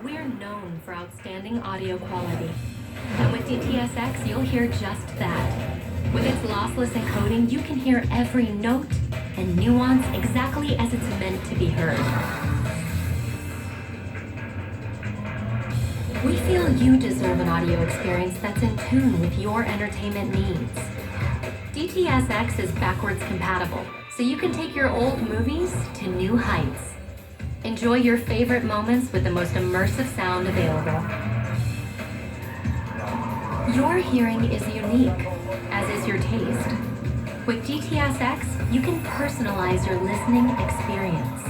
We're known for outstanding audio quality. And with DTS X, you'll hear just that. With its lossless encoding, you can hear every note and nuance exactly as it's meant to be heard. We feel you deserve an audio experience that's in tune with your entertainment needs. DTS X is backwards compatible, so you can take your old movies to new heights. Enjoy your favorite moments with the most immersive sound available. Your hearing is unique, as is your taste. With DTS X, you can personalize your listening experience.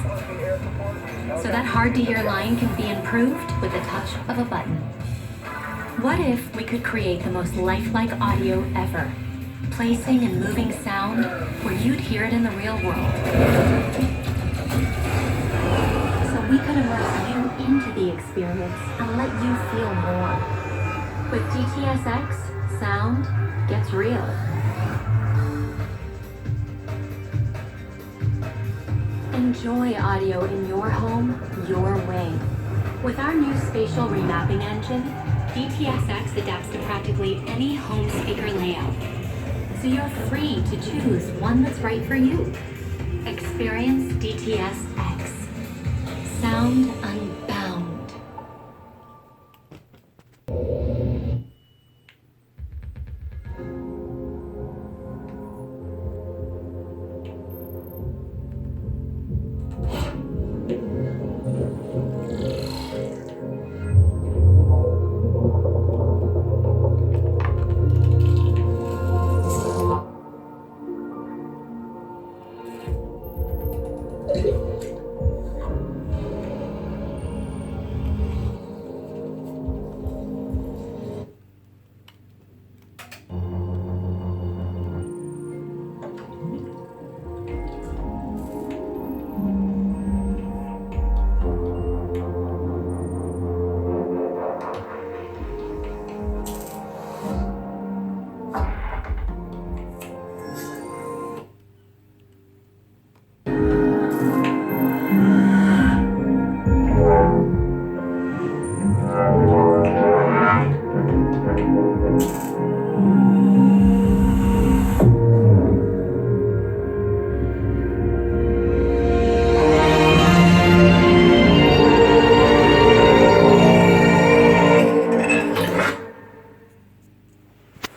So that hard-to-hear line can be improved with the touch of a button. What if we could create the most lifelike audio ever, placing and moving sound where you'd hear it in the real world? We could immerse you into the experience and let you feel more. With DTS X, sound gets real. Enjoy audio in your home, your way. With our new spatial remapping engine, DTS X adapts to practically any home speaker layout. So you're free to choose one that's right for you. Experience DTS X. Sound unbound.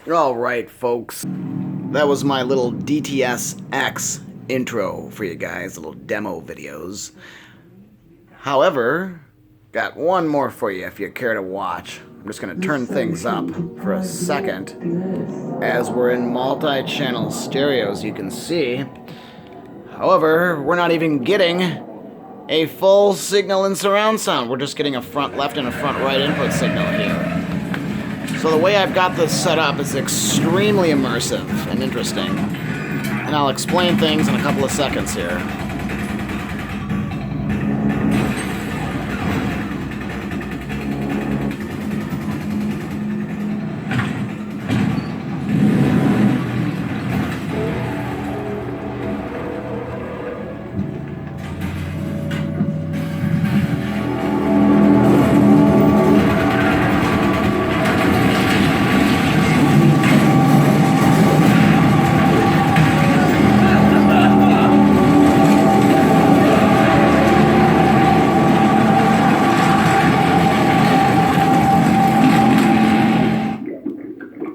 Alright folks, that was my little DTS X intro for you guys, little demo videos. However, got one more for you if you care to watch. I'm just going to turn things up for a second. As we're in multi-channel stereo, as you can see. However, we're not even getting a full signal in surround sound. We're just getting a front left and a front right input signal here. So the way I've got this set up is extremely immersive and interesting. And I'll explain things in a couple of seconds here.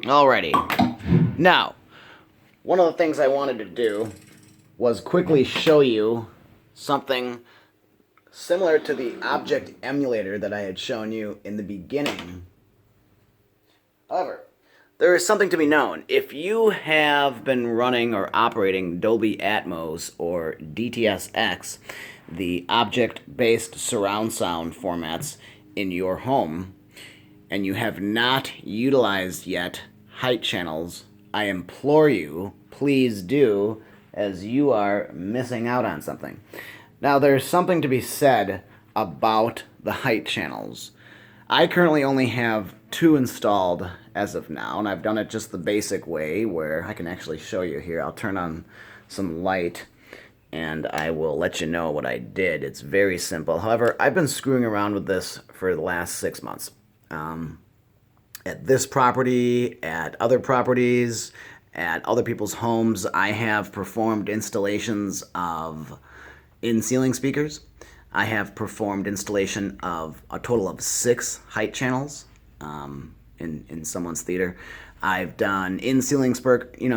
Alrighty. Now, one of the things I wanted to do was quickly show you something similar to the object emulator that I had shown you in the beginning. However, there is something to be known. If you have been running or operating Dolby Atmos or DTS X, the object-based surround sound formats in your home, and you have not utilized yet height channels, I implore you, please do, as you are missing out on something. Now, there's something to be said about the height channels. I currently only have 2 installed as of now, and I've done it just the basic way where I can actually show you here. I'll turn on some light and I will let you know what I did. It's very simple. However, I've been screwing around with this for the last 6 months. At this property, at other properties, at other people's homes, I have performed installations of in-ceiling speakers. I have performed installation of a total of 6 height channels in someone's theater. I've done in-ceiling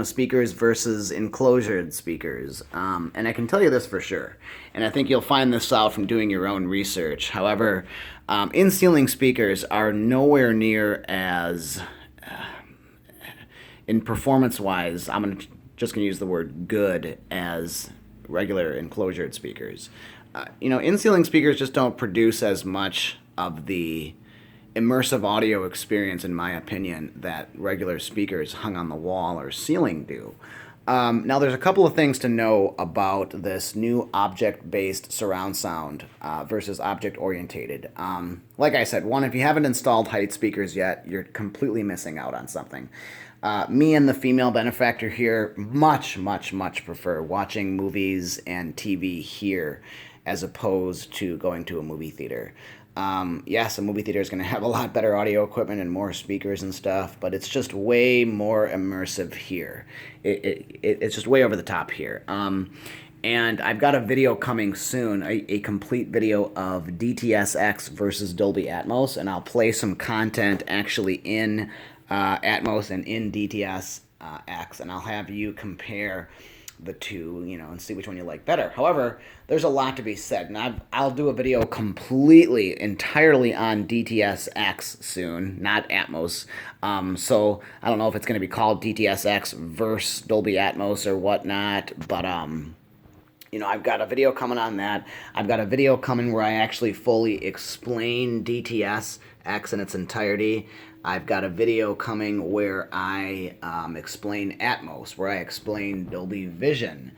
speakers versus enclosured speakers. And I can tell you this for sure, and I think you'll find this out from doing your own research. However, in-ceiling speakers are nowhere near as, in performance-wise, just going to use the word good, as regular enclosured speakers. In-ceiling speakers just don't produce as much of the immersive audio experience, in my opinion, that regular speakers hung on the wall or ceiling do. Now, there's a couple of things to know about this new object-based surround sound versus object-orientated. Like I said, one, if you haven't installed height speakers yet, you're completely missing out on something. Me and the female benefactor here much prefer watching movies and TV here as opposed to going to a movie theater. Yes, a movie theater is going to have a lot better audio equipment and more speakers and stuff, but it's just way more immersive here. It's just way over the top here. And I've got a video coming soon, a complete video of DTS X versus Dolby Atmos, and I'll play some content actually in Atmos and in DTS X, and I'll have you compare the two, and see which one you like better. However, there's a lot to be said, and I'll do a video entirely on DTS X soon, not Atmos. So I don't know if it's going to be called DTS X versus Dolby Atmos or whatnot, but I've got a video coming on that. I've got a video coming where I actually fully explain DTS X in its entirety. I've got a video coming where I explain Atmos, where I explain Dolby Vision.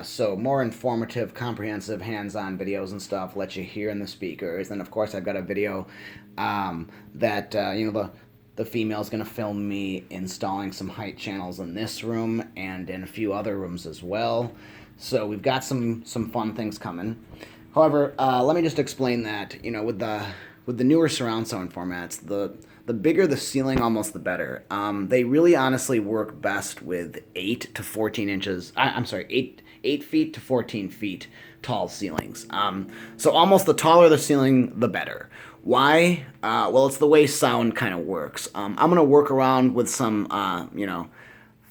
So more informative, comprehensive, hands-on videos and stuff, let you hear in the speakers. And of course, I've got a video that the female's going to film me installing some height channels in this room and in a few other rooms as well. So we've got some fun things coming. However, let me just explain that, with the newer surround sound formats, the bigger the ceiling, almost the better. They really honestly work best with 8 to 14 inches. 8 feet to 14 feet tall ceilings. So almost the taller the ceiling, the better. Why? Well, it's the way sound kind of works. I'm going to work around with some,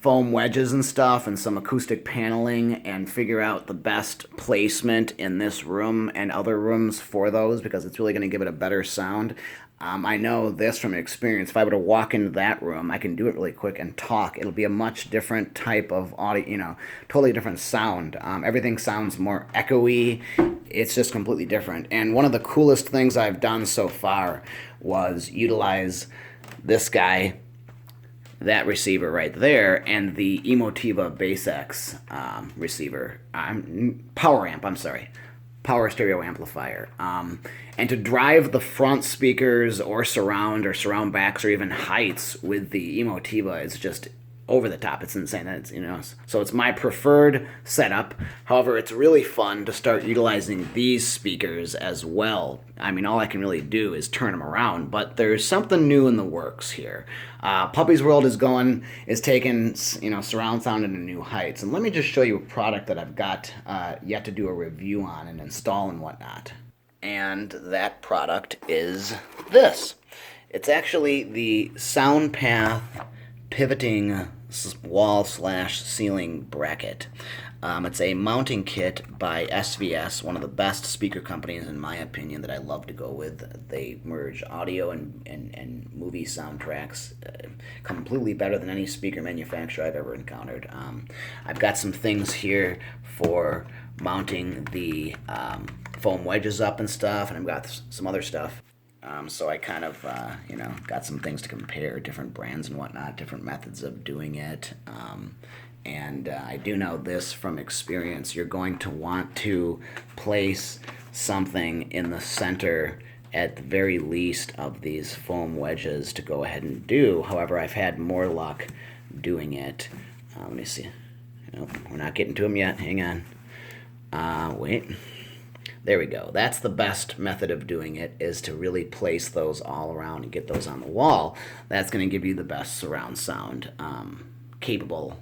foam wedges and stuff and some acoustic paneling and figure out the best placement in this room and other rooms for those, because it's really going to give it a better sound. I know this from experience. If I were to walk into that room, I can do it really quick and talk. It'll be a much different type of audio, totally different sound. Everything sounds more echoey. It's just completely different. And one of the coolest things I've done so far was utilize this guy, that receiver right there, and the Emotiva Bass X receiver, power stereo amplifier. And to drive the front speakers or surround backs or even heights with the Emotiva is just over the top. It's insane. So it's my preferred setup. However, it's really fun to start utilizing these speakers as well. All I can really do is turn them around, but there's something new in the works here. Puppy's World is taking surround sound into new heights. And let me just show you a product that I've got yet to do a review on and install and whatnot. And that product is this. It's actually the SoundPath pivoting wall/ceiling bracket. It's a mounting kit by SVS, one of the best speaker companies in my opinion that I love to go with. They merge audio and movie soundtracks completely better than any speaker manufacturer I've ever encountered. I've got some things here for mounting the foam wedges up and stuff, and I've got some other stuff. So I kind of, got some things to compare, different brands and whatnot, different methods of doing it. And I do know this from experience. You're going to want to place something in the center at the very least of these foam wedges to go ahead and do. However, I've had more luck doing it. Let me see. Nope, we're not getting to them yet. Hang on. Wait. There we go. That's the best method of doing it, is to really place those all around and get those on the wall. That's going to give you the best surround sound capable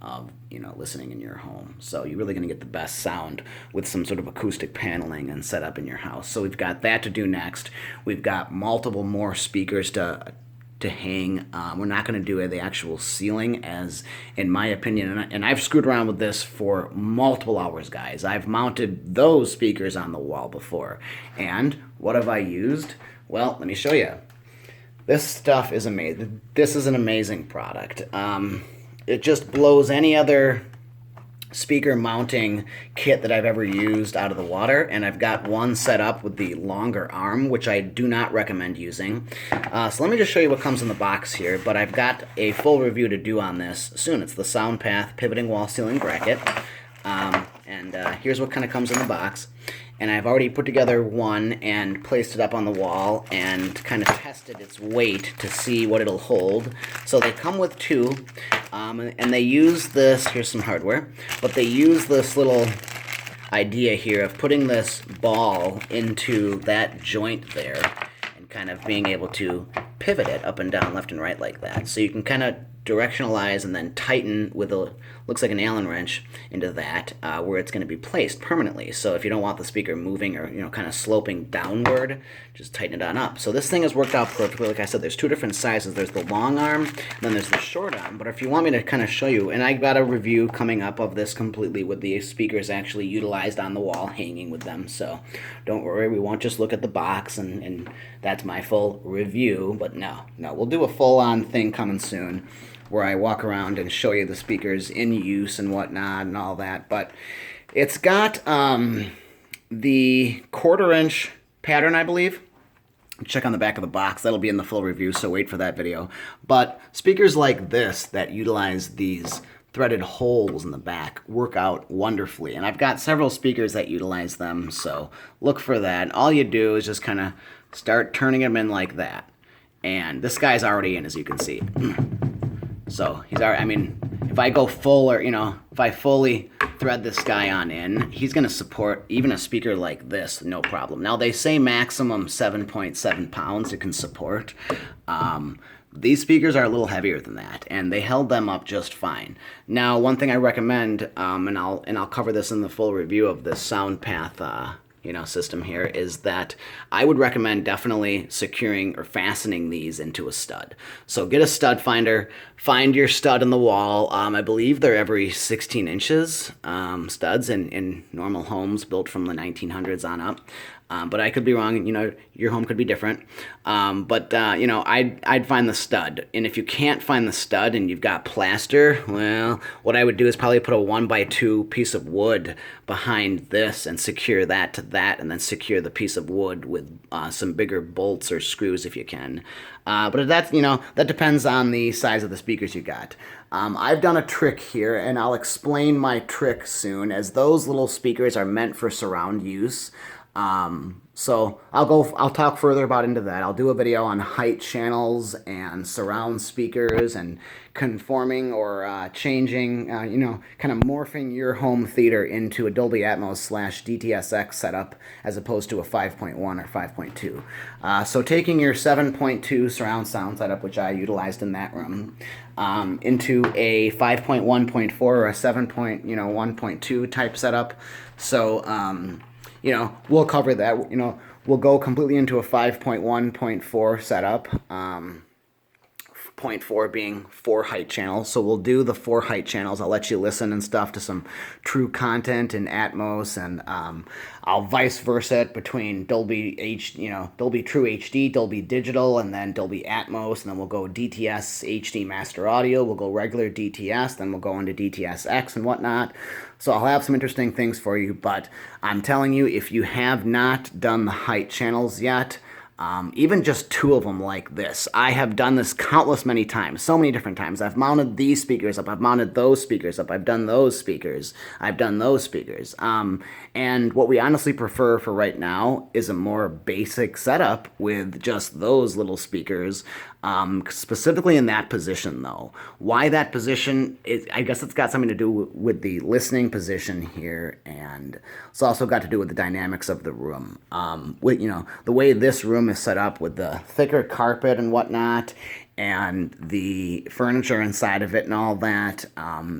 of listening in your home. So you're really going to get the best sound with some sort of acoustic paneling and set up in your house. So we've got that to do next. We've got multiple more speakers to hang. We're not going to do the actual ceiling, as in my opinion, and I've screwed around with this for multiple hours, guys. I've mounted those speakers on the wall before. And what have I used? Well, let me show you. This stuff is amazing. This is an amazing product. It just blows any other speaker mounting kit that I've ever used out of the water, and I've got one set up with the longer arm, which I do not recommend using. So let me just show you what comes in the box here, but I've got a full review to do on this soon. It's the SoundPath pivoting wall ceiling bracket, and here's what kind of comes in the box. And I've already put together one and placed it up on the wall and kind of tested its weight to see what it'll hold. So they come with two, and they use this, here's some hardware, but they use this little idea here of putting this ball into that joint there and kind of being able to pivot it up and down, left and right like that. So you can kind of directionalize and then tighten with a, looks like an Allen wrench, into that where it's going to be placed permanently. So if you don't want the speaker moving or kind of sloping downward, just tighten it on up. So this thing has worked out perfectly. Like I said, there's two different sizes. There's the long arm, and then there's the short arm. But if you want me to kind of show you, and I got a review coming up of this completely with the speakers actually utilized on the wall, hanging with them. So don't worry, we won't just look at the box and that's my full review. But no, we'll do a full-on thing coming soon, where I walk around and show you the speakers in use and whatnot and all that. But it's got the 1/4-inch pattern, I believe. Check on the back of the box. That'll be in the full review, so wait for that video. But speakers like this that utilize these threaded holes in the back work out wonderfully. And I've got several speakers that utilize them, so look for that. All you do is just kind of start turning them in like that. And this guy's already in, as you can see. So he's already, I mean, if I go full, or if I fully thread this guy on in, he's going to support even a speaker like this, no problem. Now they say maximum 7.7 pounds it can support. These speakers are a little heavier than that, and they held them up just fine. Now, one thing I recommend, and I'll cover this in the full review of this SoundPath system here, is that I would recommend definitely securing or fastening these into a stud. So get a stud finder, find your stud in the wall. I believe they're every 16 inches, studs in normal homes built from the 1900s on up. But I could be wrong, your home could be different. I'd find the stud. And if you can't find the stud and you've got plaster, well, what I would do is probably put a 1x2 piece of wood behind this and secure that to that, and then secure the piece of wood with some bigger bolts or screws if you can. But that's, that depends on the size of the speakers you got. I've done a trick here, and I'll explain my trick soon, as those little speakers are meant for surround use. So I'll talk further about into that. I'll do a video on height channels and surround speakers and conforming or changing, kind of morphing your home theater into a Dolby Atmos / DTS X setup as opposed to a 5.1 or 5.2. So taking your 7.2 surround sound setup, which I utilized in that room, into a 5.1.4 or a 7.1.2 type setup. So, we'll cover that. We'll go completely into a 5.1.4 setup. point 4 being 4 height channels. So we'll do the 4 height channels. I'll let you listen and stuff to some true content in Atmos, and I'll vice versa it between Dolby Dolby True HD, Dolby Digital, and then Dolby Atmos, and then we'll go DTS HD Master Audio, we'll go regular DTS, then we'll go into DTS X and whatnot. So I'll have some interesting things for you, but I'm telling you, if you have not done the height channels yet, even just 2 of them like this. I have done this countless many times, so many different times. I've mounted these speakers up, I've mounted those speakers up, I've done those speakers, I've done those speakers. And what we honestly prefer for right now is a more basic setup with just those little speakers, specifically in that position though. Why that position? I guess it's got something to do with the listening position here, and it's also got to do with the dynamics of the room. The way this room is set up with the thicker carpet and whatnot, and the furniture inside of it and all that,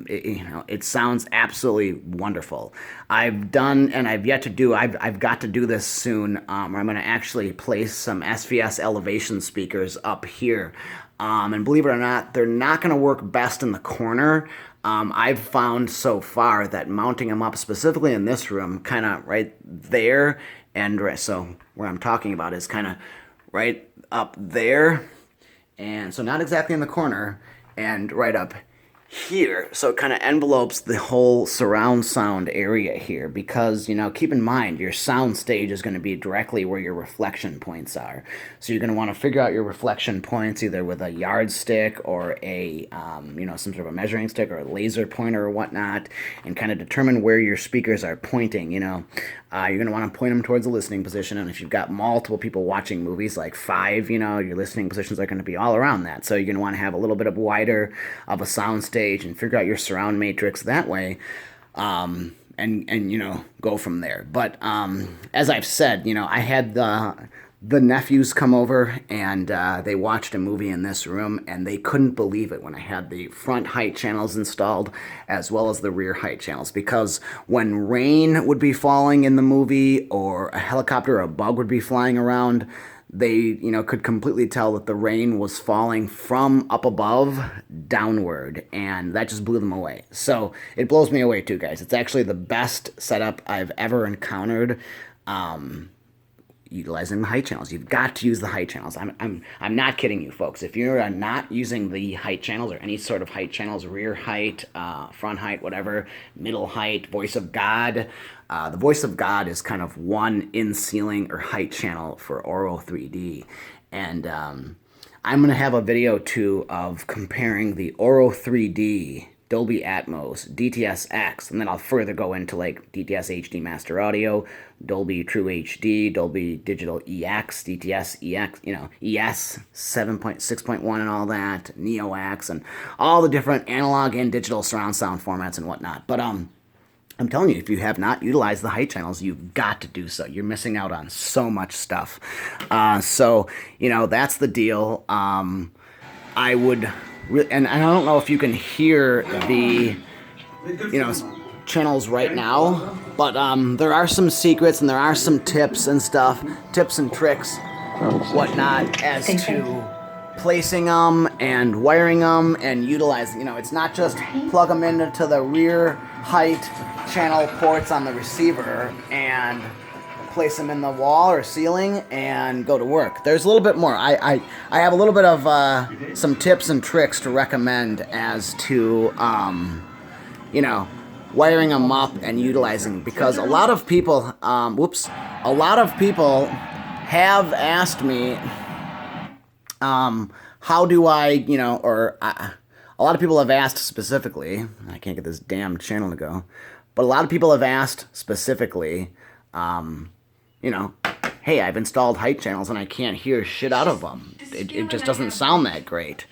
it sounds absolutely wonderful. I've yet to do, I've got to do this soon, where I'm going to actually place some SVS elevation speakers up here. And believe it or not, they're not going to work best in the corner. I've found so far that mounting them up specifically in this room, kind of right there, and so where I'm talking about is kind of right up there, and so not exactly in the corner, and right up here, so it kind of envelopes the whole surround sound area here, because keep in mind your sound stage is going to be directly where your reflection points are, so you're going to want to figure out your reflection points either with a yardstick or a some sort of a measuring stick or a laser pointer or whatnot, and kind of determine where your speakers are pointing. You're going to want to point them towards the listening position, and if you've got multiple people watching movies, like 5, your listening positions are going to be all around that, so you're going to want to have a little bit of wider of a sound stage and figure out your surround matrix that way, and go from there. But as I've said, I had the nephews come over, and they watched a movie in this room, and they couldn't believe it when I had the front height channels installed as well as the rear height channels, because when rain would be falling in the movie, or a helicopter or a bug would be flying around, they could completely tell that the rain was falling from up above downward, and that just blew them away. So it blows me away too, guys. It's actually the best setup I've ever encountered, utilizing the height channels. You've got to use the height channels. I'm not kidding you, folks. If you're not using the height channels or any sort of height channels, rear height, front height, whatever, middle height, voice of God. The voice of God is kind of one in-ceiling or height channel for Oro 3D. And I'm going to have a video too of comparing the Oro 3D, Dolby Atmos, DTS X, and then I'll further go into like DTS HD Master Audio, Dolby True HD, Dolby Digital EX, DTS EX, ES 7.6.1 and all that, Neo X, and all the different analog and digital surround sound formats and whatnot. But I'm telling you, if you have not utilized the height channels, you've got to do so. You're missing out on so much stuff. So that's the deal. I would... And I don't know if you can hear the, channels right now, but there are some secrets and there are some tips and stuff, tips and tricks, whatnot, as to placing them and wiring them and utilizing. It's not just plug them into the rear height channel ports on the receiver and place them in the wall or ceiling and go to work. There's a little bit more. I have a little bit of some tips and tricks to recommend as to wiring them up and utilizing, because a lot of people have asked me how do I a lot of people have asked specifically, I can't get this damn channel to go, but a lot of people have asked specifically, hey, I've installed height channels and I can't hear shit out of them. It just doesn't sound that great.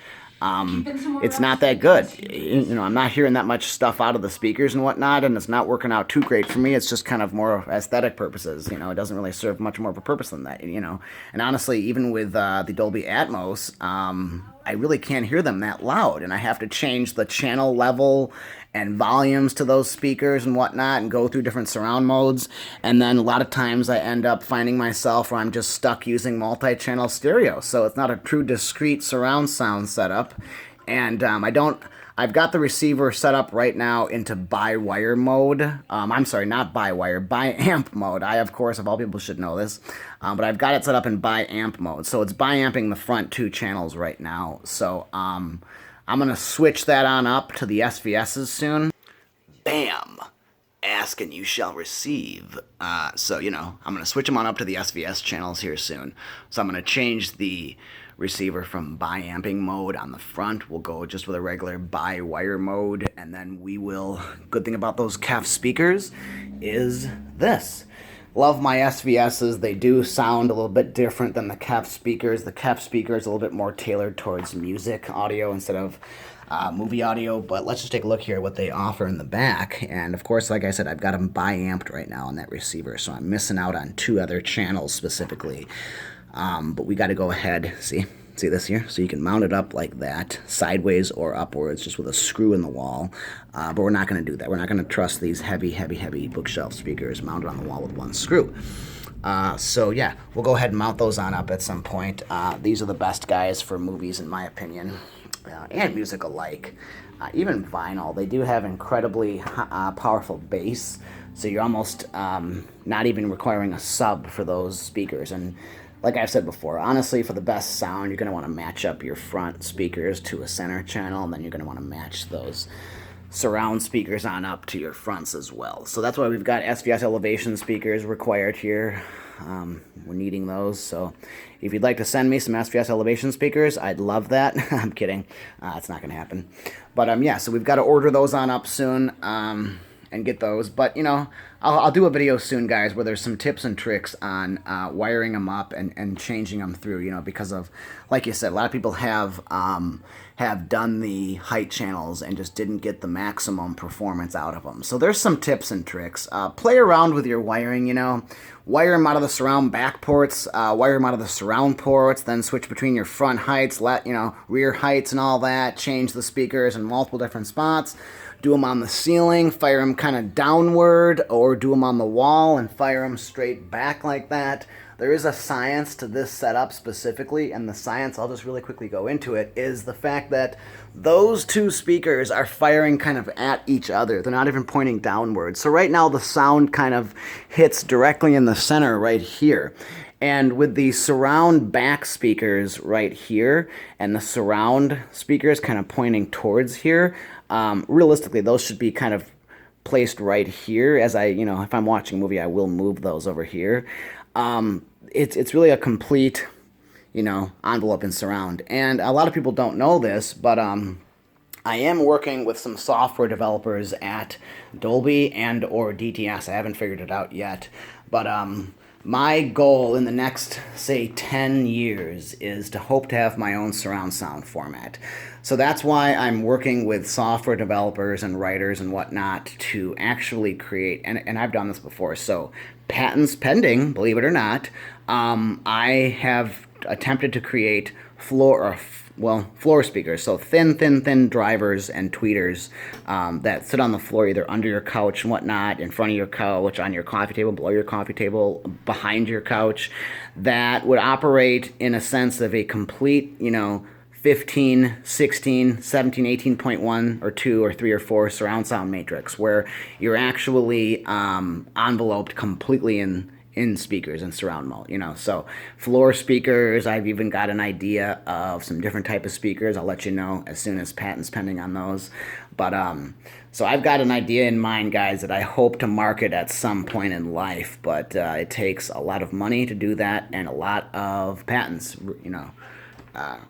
It's not that good. I'm not hearing that much stuff out of the speakers and whatnot, and it's not working out too great for me. It's just kind of more aesthetic purposes. It doesn't really serve much more of a purpose than that, And honestly, even with the Dolby Atmos, I really can't hear them that loud, and I have to change the channel level and volumes to those speakers and whatnot and go through different surround modes. And then a lot of times I end up finding myself where I'm just stuck using multi-channel stereo. So it's not a true discrete surround sound setup. And I've got the receiver set up right now into by-wire mode. I'm sorry, not by-wire, by-amp mode. I, of course, of all people should know this. But I've got it set up in by-amp mode. So it's by-amping the front 2 channels right now. So I'm going to switch that on up to the SVSs soon. Bam! Ask and you shall receive. So, I'm going to switch them on up to the SVS channels here soon. So I'm going to change the receiver from bi-amping mode on the front. We'll go just with a regular bi-wire mode, and then we will... Good thing about those KEF speakers is this. Love my SVSs. They do sound a little bit different than the KEF speakers. The KEF speaker is a little bit more tailored towards music audio instead of movie audio, but let's just take a look here at what they offer in the back. And of course, like I said, I've got them bi-amped right now on that receiver, so I'm missing out on 2 other channels specifically. But we got to go ahead, see this here? So you can mount it up like that, sideways or upwards, just with a screw in the wall. But we're not going to do that. We're not going to trust these heavy bookshelf speakers mounted on the wall with 1 screw. So yeah, we'll go ahead and mount those on up at some point. These are the best guys for movies, in my opinion, and music alike. Even vinyl, they do have incredibly powerful bass, so you're almost not even requiring a sub for those speakers. And like I've said before, honestly, for the best sound, you're going to want to match up your front speakers to a center channel, and then you're going to want to match those surround speakers on up to your fronts as well. So that's why we've got SVS elevation speakers required here. We're needing those, so if you'd like to send me some SVS elevation speakers, I'd love that. I'm kidding. It's not going to happen. But yeah, so we've got to order those on up soon. And get those, but I'll do a video soon, guys, where there's some tips and tricks on wiring them up and changing them through, because of, like you said, a lot of people have done the height channels and just didn't get the maximum performance out of them. So there's some tips and tricks. Play around with your wiring, wire them out of the surround back ports, wire them out of the surround ports, then switch between your front heights, rear heights and all that, change the speakers in multiple different spots. Do them on the ceiling, fire them kind of downward, or do them on the wall and fire them straight back like that. There is a science to this setup specifically, and the science, I'll just really quickly go into it, is the fact that those 2 speakers are firing kind of at each other. They're not even pointing downward. So right now the sound kind of hits directly in the center right here. And with the surround back speakers right here and the surround speakers kind of pointing towards here, realistically, those should be kind of placed right here. As if I'm watching a movie, I will move those over here. It's really a complete, envelope and surround. And a lot of people don't know this, but I am working with some software developers at Dolby and or DTS. I haven't figured it out yet, but my goal in the next, say, 10 years is to hope to have my own surround sound format. So that's why I'm working with software developers and writers and whatnot to actually create, and I've done this before, so patents pending, believe it or not. I have attempted to create floor speakers, so thin drivers and tweeters that sit on the floor, either under your couch and whatnot, in front of your couch, on your coffee table, below your coffee table, behind your couch, that would operate in a sense of a complete, 15, 16, 17, 18.1 or 2 or 3 or 4 surround sound matrix, where you're actually enveloped completely in speakers and surround mode, so floor speakers. I've even got an idea of some different type of speakers. I'll let you know as soon as patents pending on those. But so I've got an idea in mind, guys, that I hope to market at some point in life, but it takes a lot of money to do that and a lot of patents,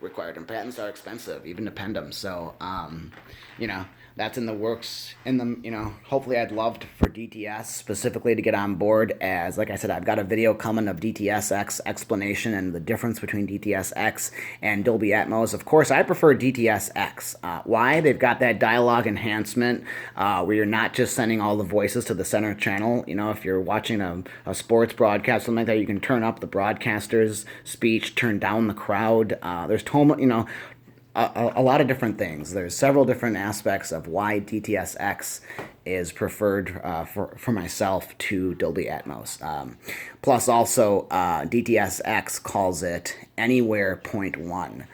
required, and patents are expensive, even to pen them. So that's in the works. Hopefully I'd love for DTS specifically to get on board, as, like I said, I've got a video coming of DTS X explanation and the difference between DTS X and Dolby Atmos. Of course, I prefer DTS X. Why? They've got that dialogue enhancement where you're not just sending all the voices to the center channel. If you're watching a sports broadcast, something like that, you can turn up the broadcaster's speech, turn down the crowd. There's a lot of different things. There's several different aspects of why DTS X is preferred for myself to Dolby Atmos. Plus also DTS X calls it Anywhere Point 1.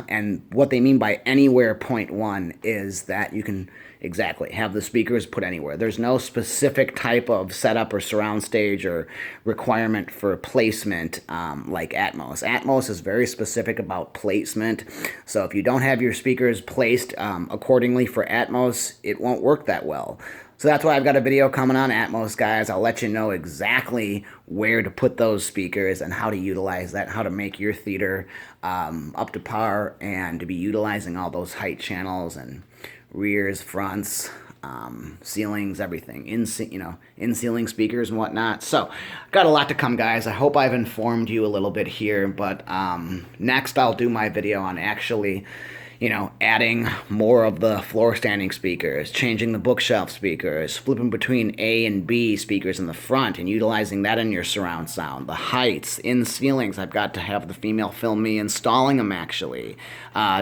And what they mean by Anywhere Point 1 is that you can exactly have the speakers put anywhere. There's no specific type of setup or surround stage or requirement for placement like Atmos. Atmos is very specific about placement. So if you don't have your speakers placed accordingly for Atmos, it won't work that well. So that's why I've got a video coming on Atmos, guys. I'll let you know exactly where to put those speakers and how to utilize that, how to make your theater up to par and to be utilizing all those height channels and rears, fronts, ceilings, everything, in-ceiling speakers and whatnot. So got a lot to come, guys. I hope I've informed you a little bit here, but next I'll do my video on actually adding more of the floor standing speakers, changing the bookshelf speakers, flipping between A and B speakers in the front and utilizing that in your surround sound. The heights, in ceilings, I've got to have the female film me installing them actually,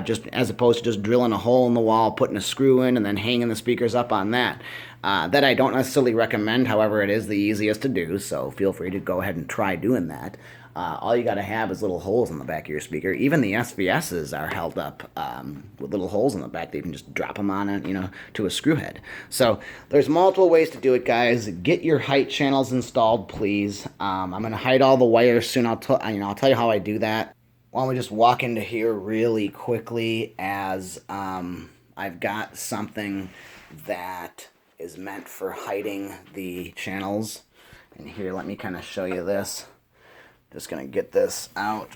just as opposed to just drilling a hole in the wall, putting a screw in and then hanging the speakers up on that. That I don't necessarily recommend, however, it is the easiest to do, so feel free to go ahead and try doing that. All you got to have is little holes in the back of your speaker. Even the SVSs are held up with little holes in the back that you can just drop them on it, to a screw head. So there's multiple ways to do it, guys. Get your height channels installed, please. I'm going to hide all the wires soon. I'll tell you how I do that. Why don't we just walk into here really quickly as I've got something that is meant for hiding the channels. And here, let me kind of show you this. Just going to get this out.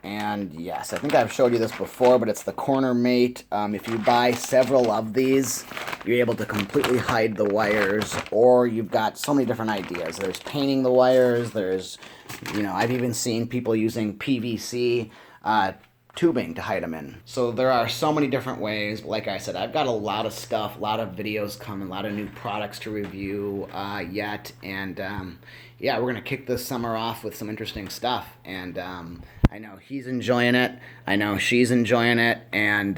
And yes, I think I've showed you this before, but it's the corner mate. If you buy several of these, you're able to completely hide the wires, or you've got so many different ideas. There's painting the wires. There's, I've even seen people using PVC tubing to hide them in. So there are so many different ways. But like I said, I've got a lot of stuff, a lot of videos coming, a lot of new products to review yet. And yeah, we're going to kick this summer off with some interesting stuff. And I know he's enjoying it. I know she's enjoying it. And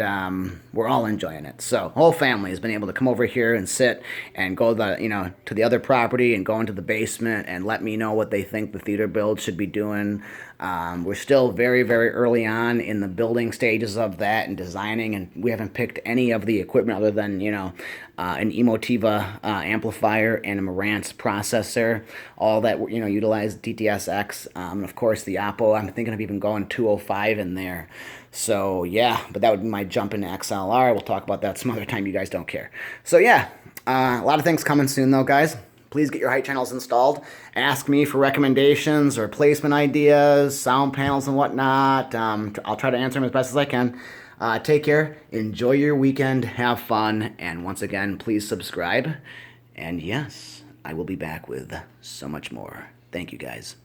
we're all enjoying it. So whole family has been able to come over here and sit and go to the other property and go into the basement and let me know what they think the theater build should be doing. We're still very, very early on in the building stages of that and designing, and we haven't picked any of the equipment other than, an Emotiva amplifier and a Marantz processor. All that, utilize DTS X, and of course the Oppo. I'm thinking of even going 205 in there. So yeah, but that would be my jump into XLR. We'll talk about that some other time. You guys don't care. So yeah, a lot of things coming soon though, guys. Please get your height channels installed. Ask me for recommendations or placement ideas, sound panels and whatnot. I'll try to answer them as best as I can. Take care. Enjoy your weekend. Have fun. And once again, please subscribe. And yes, I will be back with so much more. Thank you, guys.